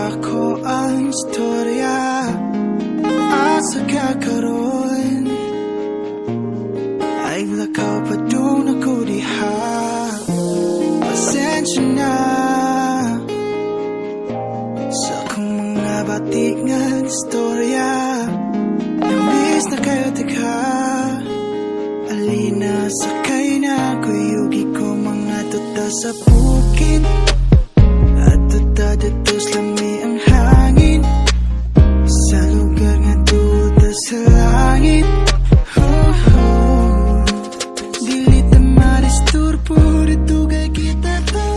Ako ang istorya at sa kakaroon ay lakaw pa doon ako diha. Pasensya na sa akong mga batik nga istorya. Namiss na kayo tika alina sakay na kuyugi ko mga tuta sa bukid. Datos lami ang hangin sa lugar nga duda sa langit. Dili ta maristurpo dito kay kita to.